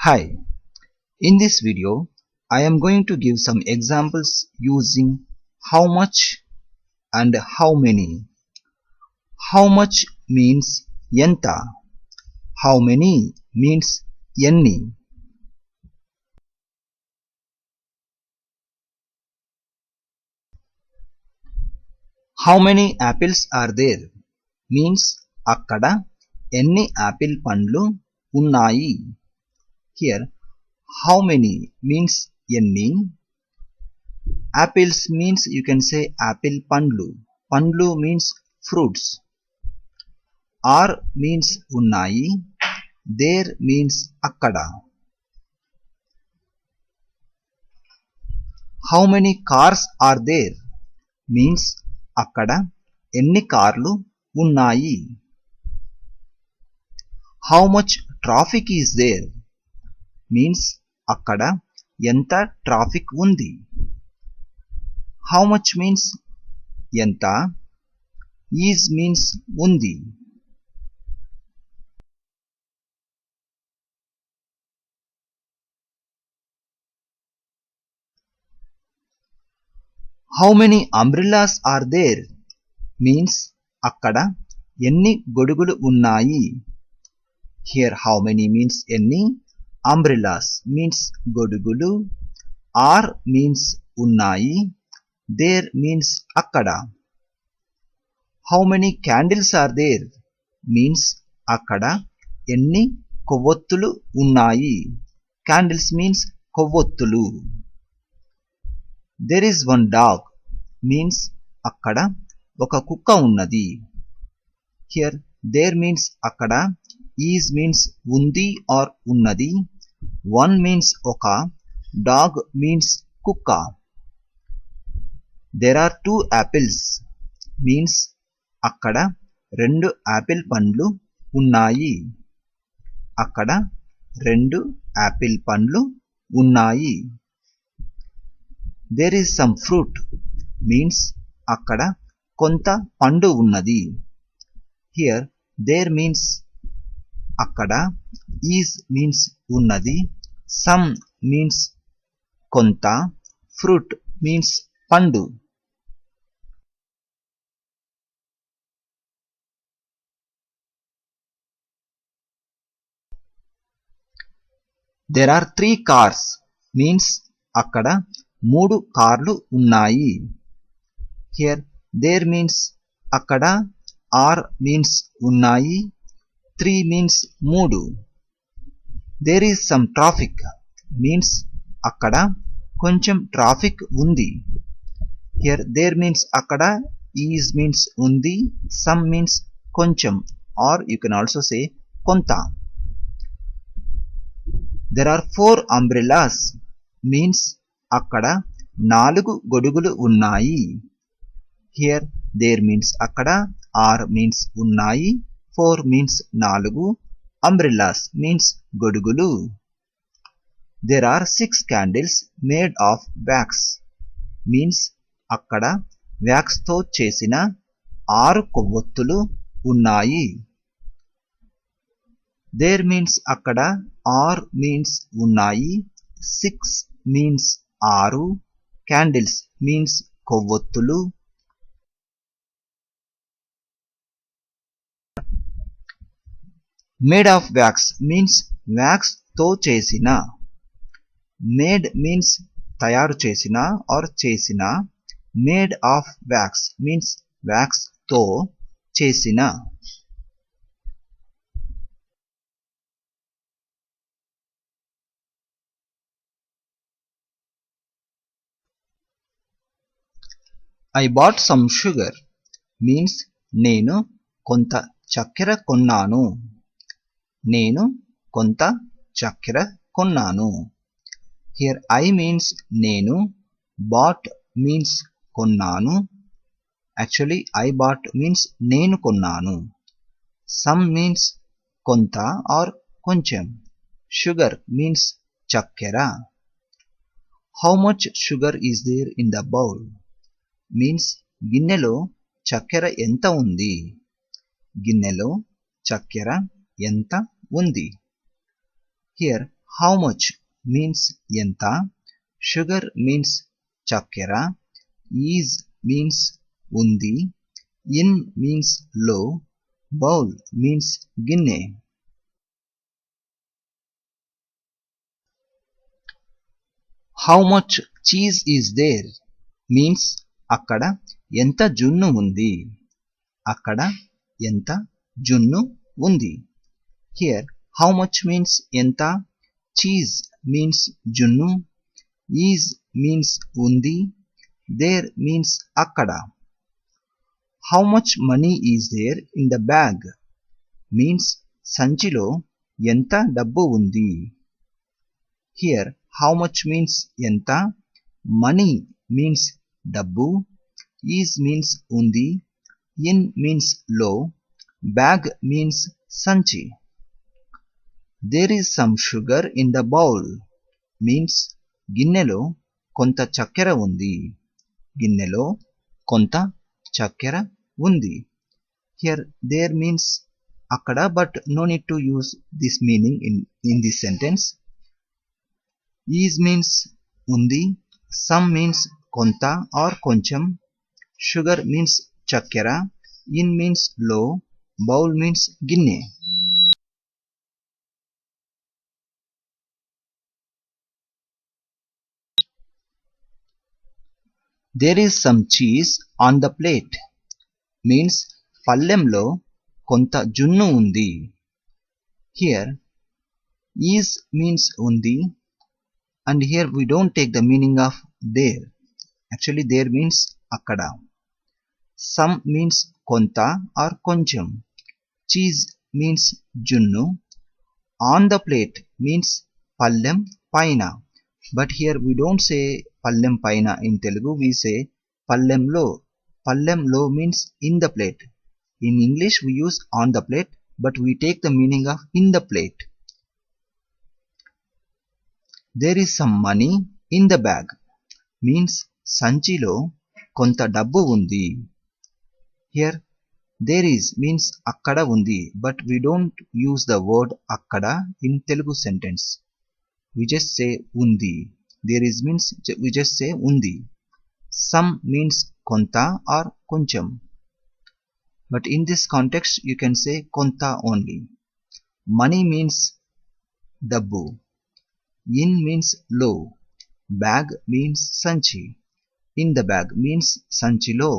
Hi, in this video I am going to give some examples using how much and how many. How much means yenta, how many means yenni. How many apples are there means akkada enni apple పండ్లు ఉన్నాయి. Here how many means yenni. Apples means you can say apple పండ్లు. పండ్లు means fruits. Are means ఉన్నాయి. There means akkada. How many cars are there means అక్కడ ఎన్ని కార్లు ఉన్నాయి. How much traffic is there means అక్కడ ఎంత ట్రాఫిక్ ఉంది. How much means ఎంత, is means ఉంది. How many umbrellas are there means అక్కడ ఎన్ని గొడుగులు ఉన్నాయి. Here how many means ఎన్ని, umbrellas means గొడుగులు, are means ఉన్నాయి, there means అక్కడ. How many candles are there means అక్కడ ఎన్ని కొవ్వొత్తులు ఉన్నాయి. Candles means కొవ్వొత్తులు. There is one dog means అక్కడ ఒక కుక్క ఉన్నది. Here there means అక్కడ, is means ఉంది or ఉన్నది, one means ఒక, dog means కుక్క. There are two apples means అక్కడ రెండు ఆపిల్ పండ్లు ఉన్నాయి. అక్కడ రెండు ఆపిల్ పండ్లు ఉన్నాయి. There is some fruit means అక్కడ కొంత పండు ఉన్నది. Here there means అక్కడ, is means ఉన్నది, some means కొంత, fruit means పండు. There are three cars means అక్కడ మూడు కార్లు ఉన్నాయి. Here there means అక్కడ, are means ఉన్నాయి, three means మూడు. There is some traffic means అక్కడ కొంచెం ట్రాఫిక్ ఉంది. Here there means అక్కడ, is means ఉంది, some means కొంచెం, or you can also say కొంత. There are four umbrellas means అక్కడ నాలుగు గొడుగులు ఉన్నాయి. Here there means అక్కడ, are means ఉన్నాయి, four means నాలుగు, umbrellas means గొడుగులు. There are six candles made of wax means అక్కడ wax తో చేసిన ఆరు కొవ్వొత్తులు ఉన్నాయి. There means అక్కడ, are means ఉన్నాయి, six means ఆరు, candles means కొవ్వొత్తులు. Made of wax means wax తో చేసిన. Made means తయారు చేసిన or చేసిన. Made of wax means wax తో చేసిన. I bought some sugar means నేను కొంత చక్కెర కొన్నాను. నేను కొంత చక్కెర కొన్నాను. Here I means నేను, bought means కొన్నాను. Actually I bought means నేను కొన్నాను. Some means కొంత or కొంచెం. Sugar means చక్కెర. How much sugar is there in the bowl means గిన్నెలో చక్కెర ఎంత ఉంది. గిన్నెలో చక్కెర ఎంత ఉంది. Here how much means ఎంత, sugar means చక్కెర, is means ఉంది, in means లో, bowl means గిన్నె. How much cheese is there means అక్కడ ఎంత జున్ను ఉంది, అక్కడ ఎంత జున్ను ఉంది. Here how much means ఎంత, cheese means జున్ను, is means ఉంది, there means అక్కడ. How much money is there in the bag means సంచిలో ఎంత డబ్బు ఉంది. Here how much means ఎంత, money means డబ్బు, is means ఉంది, in means లో, bag means సంచి. There is some sugar in the bowl means గిన్నెలో కొంత చక్కెర ఉంది, గిన్నెలో కొంత చక్కెర ఉంది. Here there means అక్కడ, but no need to use this meaning in this sentence. Is means ఉంది, some means కొంత or కొంచెం, sugar means చక్కెర, in means లో, bowl means గిన్నె. There is some cheese on the plate means పళ్ళెంలో కొంత జున్ను ఉంది. Here is means ఉంది, and here we don't take the meaning of there. Actually there means అక్కడ. Some means కొంత or కొంచెం, cheese means జున్ను, on the plate means పళ్ళెం పైన. But here we don't say పళ్ళెం పైన in Telugu, we say పళ్ళెంలో. పళ్ళెంలో means in the plate. In English we use on the plate, but we take the meaning of in the plate. There is some money in the bag means సంచిలో కొంత డబ్బు ఉంది. Here there is means అక్కడ ఉంది, but we don't use the word అక్కడ in Telugu sentence. We just say ఉంది. There is means we just say ఉంది. Some means కొంత or కొంచెం, but in this context you can say కొంత only. Money means డబ్బు, in means లో, bag means సంచి, in the bag means సంచిలో,